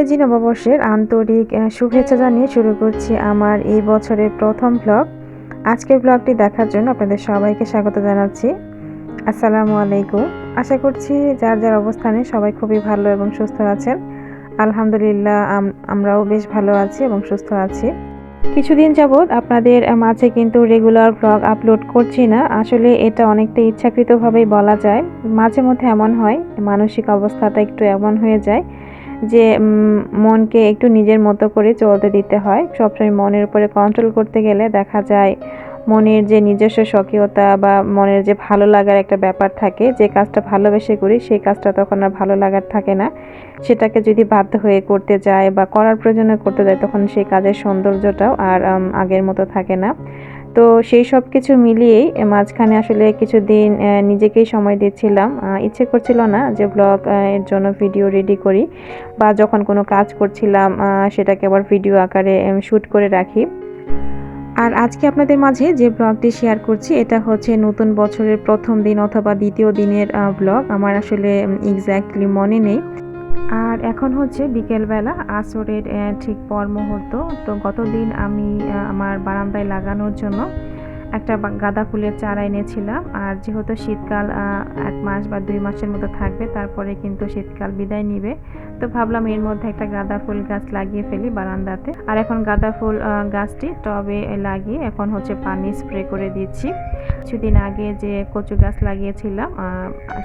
ইংরেজি নববর্ষের আন্তরিক শুভেচ্ছা জানিয়ে শুরু করছি আমার এই বছরের প্রথম ব্লগ। আজকের ব্লগটি দেখার জন্য আপনাদের সবাইকে স্বাগত জানাচ্ছি। আসসালামু আলাইকুম। আশা করছি যার যার অবস্থানে সবাই খুবই ভালো এবং সুস্থ আছেন। আলহামদুলিল্লাহ আমরাও বেশ ভালো আছি এবং সুস্থ আছি। কিছুদিন যাবৎ আপনাদের মাঝে কিন্তু রেগুলার ব্লগ আপলোড করছি না। আসলে এটা অনেকটা ইচ্ছাকৃতভাবেই বলা যায়। মাঝে মধ্যে এমন হয়, মানসিক অবস্থাটা একটু এমন হয়ে যায় যে মনকে একটু নিজের মতো করে চলতে দিতে হয়। সবসময় মনের উপরে কন্ট্রোল করতে গেলে দেখা যায় মনের যে নিজস্ব স্বকীয়তা বা মনের যে ভালো লাগার একটা ব্যাপার থাকে, যে কাজটা ভালোবেসে করি সেই কাজটা তখন আর ভালো লাগার থাকে না। সেটাকে যদি বাধ্য হয়ে করতে যায় বা করার প্রয়োজনে করতে যায়, তখন সেই কাজের সৌন্দর্যটাও আর আগের মতো থাকে না। তো সেই সব কিছু মিলিয়েই মাঝখানে আসলে কিছুদিন নিজেকেই সময় দিচ্ছিলাম। ইচ্ছে করছিল না যে ব্লগ এর জন্য ভিডিও রেডি করি বা যখন কোনো কাজ করছিলাম সেটাকে আবার ভিডিও আকারে শ্যুট করে রাখি। আর আজকে আপনাদের মাঝে যে ব্লগটি শেয়ার করছি এটা হচ্ছে নতুন বছরের প্রথম দিন অথবা দ্বিতীয় দিনের ব্লগ। আমার আসলে এক্স্যাক্টলি মনে নেই। আর এখন হচ্ছে বিকেলবেলা আসরের ঠিক পর মুহূর্ত। তো গতদিন আমি আমার বারান্দায় লাগানোর জন্য একটা গাঁদা ফুলের চারা এনেছিলাম। আর যেহেতু শীতকাল 1 মাস বা 2 মাসের মতো থাকবে, তারপরে কিন্তু শীতকাল বিদায় নিবে। তো ভাবলাম এর মধ্যে একটা গাঁদা ফুল গাছ লাগিয়ে ফেলি বারান্দাতে। আর এখন গাঁদা ফুল গাছটি টবে লাগিয়ে এখন হচ্ছে পানি স্প্রে করে দিচ্ছি। কিছুদিন আগে যে কচু গাছ লাগিয়েছিলাম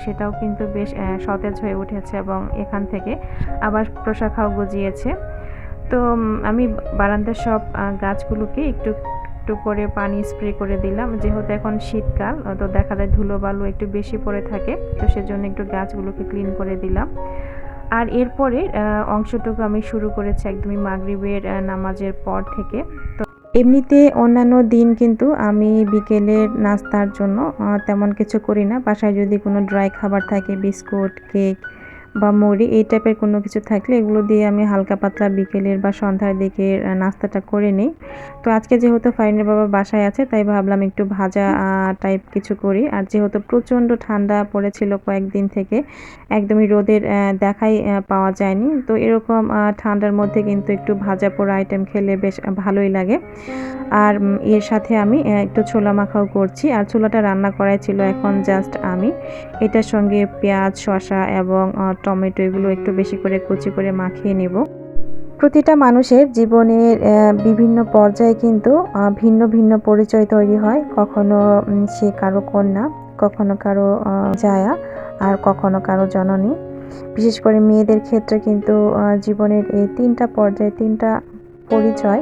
সেটাও কিন্তু বেশ সতেজ হয়ে উঠেছে এবং এখান থেকে আবার প্রশাখাও গজিয়েছে। তো আমি বারান্দার সব গাছগুলোকে একটু একটু করে পানি স্প্রে করে দিলাম। যেহেতু এখন শীতকাল, তো দেখা যায় ধুলো বালু একটু বেশি পড়ে থাকে, তো সেজন্য একটু গাছগুলোকে ক্লিন করে দিলাম। আর এরপরে অংশটুকু আমি শুরু করেছি একদমই মাগরিবের নামাজের পর থেকে। তো এমনিতে অন্যান্য দিন কিন্তু আমি বিকেলের নাস্তার জন্য তেমন কিছু করি না। বাসায় যদি কোনো ড্রাই খাবার থাকে, বিস্কুট, কেক বা মুড়ি এই টাইপের কোনো কিছু থাকলে এগুলো দিয়ে আমি হালকা পাতলা বিকেলের বা সন্ধ্যার দিকে নাস্তাটা করে নিই। তো আজকে যেহেতু ফারিনের বাবা বাসায় আছে, তাই ভাবলাম একটু ভাজা টাইপ কিছু করি। আর যেহেতু প্রচণ্ড ঠান্ডা পড়েছিল কয়েকদিন থেকে, একদমই রোদের দেখাই পাওয়া যায়নি। তো এরকম ঠান্ডার মধ্যে কিন্তু একটু ভাজা পোড়া আইটেম খেলে বেশ ভালোই লাগে। আর এর সাথে আমি একটু ছোলা মাখাও করছি। আর ছোলাটা রান্না করাই ছিল এখন জাস্ট আমি। এটার সঙ্গে পেঁয়াজ, শসা এবং টমেটো এগুলো একটু বেশি করে কুচি করে মাখিয়ে নেব। প্রতিটা মানুষের জীবনের বিভিন্ন পর্যায়ে কিন্তু ভিন্ন ভিন্ন পরিচয় তৈরি হয়। কখনো সে কারো কন্যা, কখনো কারো জায়া, আর কখনো কারো জননী। বিশেষ করে মেয়েদের ক্ষেত্রে কিন্তু জীবনের এই 3টা পর্যায়ে 3টা পরিচয়,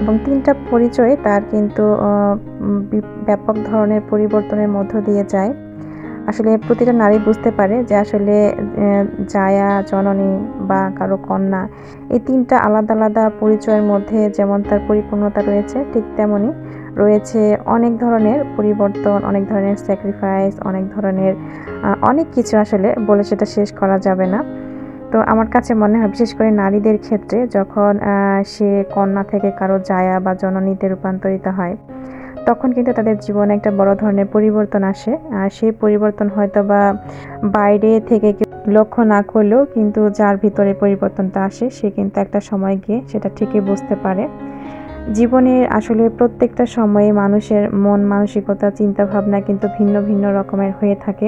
এবং 3টা পরিচয়ে তার কিন্তু ব্যাপক ধরনের পরিবর্তনের মধ্য দিয়ে যায়। আসলে প্রতিটা নারী বুঝতে পারে যে আসলে জায়া, জননী বা কারো কন্যা, এই 3টা আলাদা আলাদা পরিচয়ের মধ্যে যেমন তার পরিপূর্ণতা রয়েছে, ঠিক তেমনই রয়েছে অনেক ধরনের পরিবর্তন, অনেক ধরনের স্যাক্রিফাইস, অনেক ধরনের অনেক কিছু আসলে বলে সেটা শেষ করা যাবে না। তো আমার কাছে মনে হয় বিশেষ করে নারীদের ক্ষেত্রে যখন সে কন্যা থেকে কারো জায়া বা জননীতে রূপান্তরিত হয়, তখন কিন্তু তাদের জীবনে একটা বড় ধরনের পরিবর্তন আসে। আর সেই পরিবর্তন হয়তো বা বাইরে থেকে কেউ লক্ষ্য না করলেও কিন্তু যার ভিতরে পরিবর্তনটা আসে সে কিন্তু একটা সময় গিয়ে সেটা ঠিকই বুঝতে পারে। জীবনের আসলে প্রত্যেকটা সময়ে মানুষের মন মানসিকতা চিন্তাভাবনা কিন্তু ভিন্ন ভিন্ন রকমের হয়ে থাকে।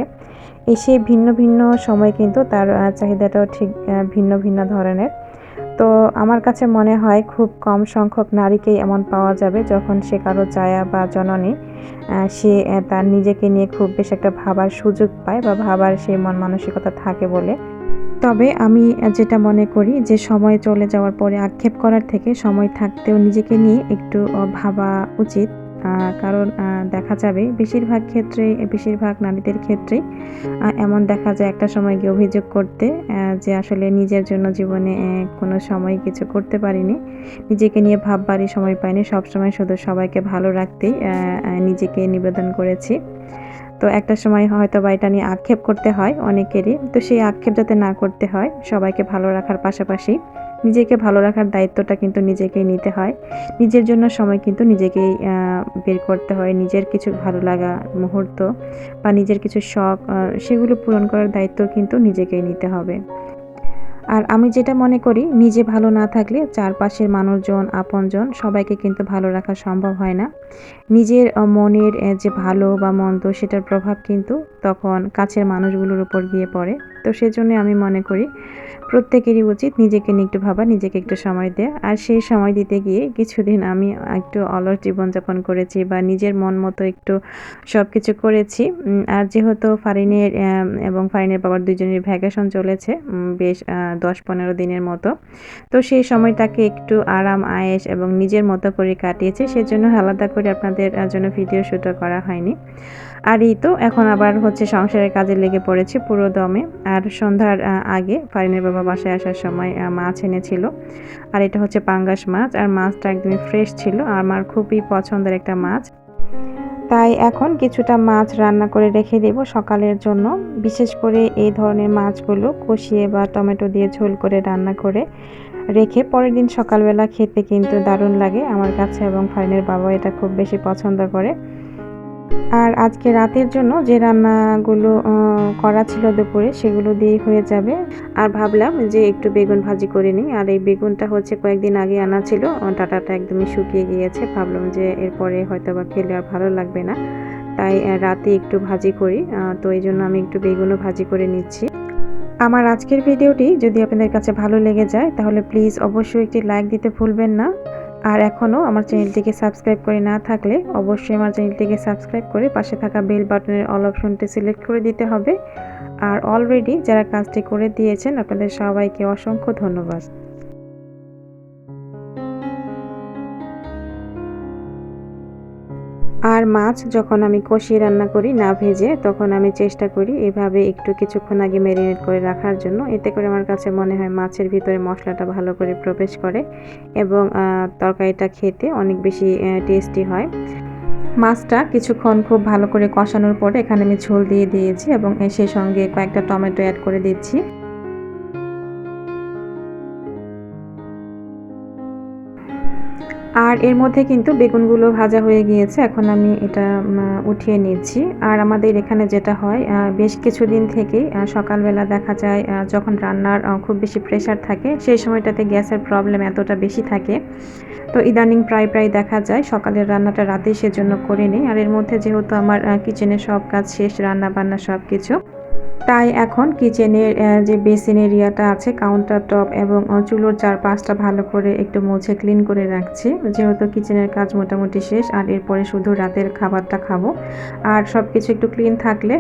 সেই ভিন্ন ভিন্ন সময় কিন্তু তার চাহিদাটাও ঠিক ভিন্ন ভিন্ন ধরনের। তো আমার কাছে মনে হয় খুব কম সংখ্যক নারীকেই এমন পাওয়া যাবে যখন সে কারো জায়া বা জননী, সে তার নিজেকে নিয়ে খুব বেশ একটা ভাবার সুযোগ পায় বা ভাবার সেই মন মানসিকতা থাকে বলে। তবে আমি যেটা মনে করি যে সময় চলে যাওয়ার পরে আক্ষেপ করার থেকে সময় থাকতেও নিজেকে নিয়ে একটু ভাবা উচিত। কারণ দেখা যাবে বেশিরভাগ নারীদের ক্ষেত্রেই এমন দেখা যায় একটা সময় গিয়ে অভিযোগ করতে যে আসলে নিজের জন্য জীবনে কোনো সময় কিছু করতে পারিনি, নিজেকে নিয়ে ভাববারই সময় পাইনি, সবসময় শুধু সবাইকে ভালো রাখতেই নিজেকে নিবেদন করেছি। তো একটা সময় হয়তো বা এটা নিয়ে আক্ষেপ করতে হয় অনেকেরই। তো সেই আক্ষেপ যাতে না করতে হয়, সবাইকে ভালো রাখার পাশাপাশি নিজেকে ভালো রাখার দায়িত্বটা কিন্তু নিজেকেই নিতে হয়। নিজের জন্য সময় কিন্তু নিজেকেই বের করতে হয়। নিজের কিছু ভালো লাগা মুহূর্ত বা নিজের কিছু শখ সেগুলো পূরণ করার দায়িত্ব কিন্তু নিজেকেই নিতে হবে। আর আমি যেটা মনে করি নিজে ভালো না থাকলে চারপাশের মানুষজন, আপনজন সবাইকে কিন্তু ভালো রাখা সম্ভব হয় না। নিজের মনের যে ভালো বা মন্দ সেটার প্রভাব কিন্তু তখন কাছের মানুষগুলোর উপর গিয়ে পড়ে। তো সেজন্য আমি মনে করি প্রত্যেকেরই উচিত নিজেকে নিয়ে একটু ভাবা, নিজেকে একটু সময় দেয়া। আর সেই সময় দিতে গিয়ে কিছুদিন আমি একটু অলস জীবনযাপন করেছি বা নিজের মন মতো একটু সবকিছু করেছি। আর যেহেতু ফারিনের এবং ফারিনের বাবার ২ জনের ভ্যাকেশন চলেছে বেশ ১০-১৫ দিনের মতো। তো সেই সময়টাকে একটু আরাম আয়েশ এবং নিজের মতো করে কাটিয়েছি। সেজন্য আলাদা করে আপনাদের জন্য ভিডিও শুটও করা হয়নি। আর এই তো এখন আবার হচ্ছে সংসারের কাজে লেগে পড়েছি পুরো দমে। আর সন্ধ্যার আগে ফারিনের বাবা বাসায় আসার সময় মাছ এনেছিল। আর এটা হচ্ছে পাঙ্গাস মাছ। আর মাছটা একদমই ফ্রেশ ছিল। আমার খুবই পছন্দের একটা মাছ। তাই এখন কিছুটা মাছ রান্না করে রেখে দেব সকালের জন্য। বিশেষ করে এই ধরনের মাছগুলো কষিয়ে বা টমেটো দিয়ে ঝোল করে রান্না করে রেখে পরের দিন সকালবেলা খেতে কিন্তু দারুণ লাগে আমার কাছে এবং ফারিনের বাবা এটা খুব বেশি পছন্দ করে। আর আজকে রাতের জন্য যে রান্নাগুলো করা ছিল দুপুরে সেগুলো দিয়েই হয়ে যাবে। আর ভাবলাম যে একটু বেগুন ভাজি করে নিই। আর এই বেগুনটা হচ্ছে কয়েকদিন আগে আনা ছিল। ডাঁটাটা একদমই শুকিয়ে গিয়েছে। ভাবলাম যে এরপরে হয়তোবা খেলে আর ভালো লাগবে না। তাই রাতে একটু ভাজি করি। তো এইজন্য আমি একটু বেগুনও ভাজি করে নিচ্ছি। আমার আজকের ভিডিওটি যদি আপনাদের কাছে ভালো লেগে যায় তাহলে প্লিজ অবশ্যই একটি লাইক দিতে ভুলবেন না। আর এখনও আমার চ্যানেলটিকে সাবস্ক্রাইব করে না থাকলে অবশ্যই আমার চ্যানেলটিকে সাবস্ক্রাইব করে পাশে থাকা বেল বাটনের অল অপশনটি সিলেক্ট করে দিতে হবে। আর অলরেডি যারা কাজটি করে দিয়েছেন আপনাদের সবাইকে অসংখ্য ধন্যবাদ। আর মাছ যখন আমি কষিয়ে রান্না করি না ভেজে তখন আমি চেষ্টা করি এভাবে একটু কিছুক্ষণ আগে ম্যারিনেট করে রাখার জন্য। এতে করে আমার কাছে মনে হয় মাছের ভিতরে মশলাটা ভালো করে প্রবেশ করে এবং তরকারিটা খেতে অনেক বেশি টেস্টি হয়। মাছটা কিছুক্ষণ খুব ভালো করে কষানোর পরে এখানে আমি ঝোল দিয়ে দিয়েছি এবং সেই সঙ্গে কয়েকটা টমেটো অ্যাড করে দিচ্ছি। আর এর মধ্যে কিন্তু বেগুনগুলো ভাজা হয়ে গিয়েছে। এখন আমি এটা উঠিয়ে নিচ্ছি। আর আমাদের এখানে যেটা হয় বেশ কিছুদিন থেকেই সকালবেলা দেখা যায় যখন রান্নার খুব বেশি প্রেশার থাকে সেই সময়টাতে গ্যাসের প্রবলেম এতটা বেশি থাকে। তো ইদানিং প্রায় দেখা যায় সকালের রান্নাটা রাতেই সেজন্য করে নিই। আর এর মধ্যে যেহেতু আমার কিচেনের সব কাজ শেষ, রান্না-বান্না সবকিছু। তাই এখন কিচেনের যে বেসিন এরিয়াটা আছে কাউন্টার টপ এবং চুলোর চারপাশটা ভালো করে একটু মুছে ক্লিন করে রাখছি। যেহেতু কিচেনের কাজ মোটামুটি শেষ আর এরপরে শুধু রাতের খাবারটা খাবো। আর সবকিছু একটু ক্লিন থাকলে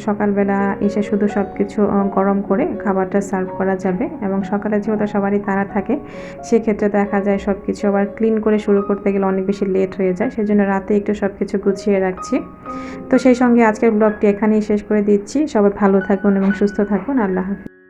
সকালবেলা এসে শুধু সবকিছু গরম করে খাবারটা সার্ভ করা যাবে এবং সকালে যেহেতু সবারই তাড়া থাকে সেক্ষেত্রে দেখা যায় সবকিছু আবার ক্লিন করে শুরু করতে গেলে অনেক বেশি লেট হয়ে যায়। সেজন্য রাতে একটু সবকিছু গুছিয়ে রাখছি। তো সেই সঙ্গে আজকের ব্লগটি এখানেই শেষ করে দিচ্ছি। সবাই ভালো থাকুন এবং সুস্থ থাকুন। আল্লাহ হাফেজ।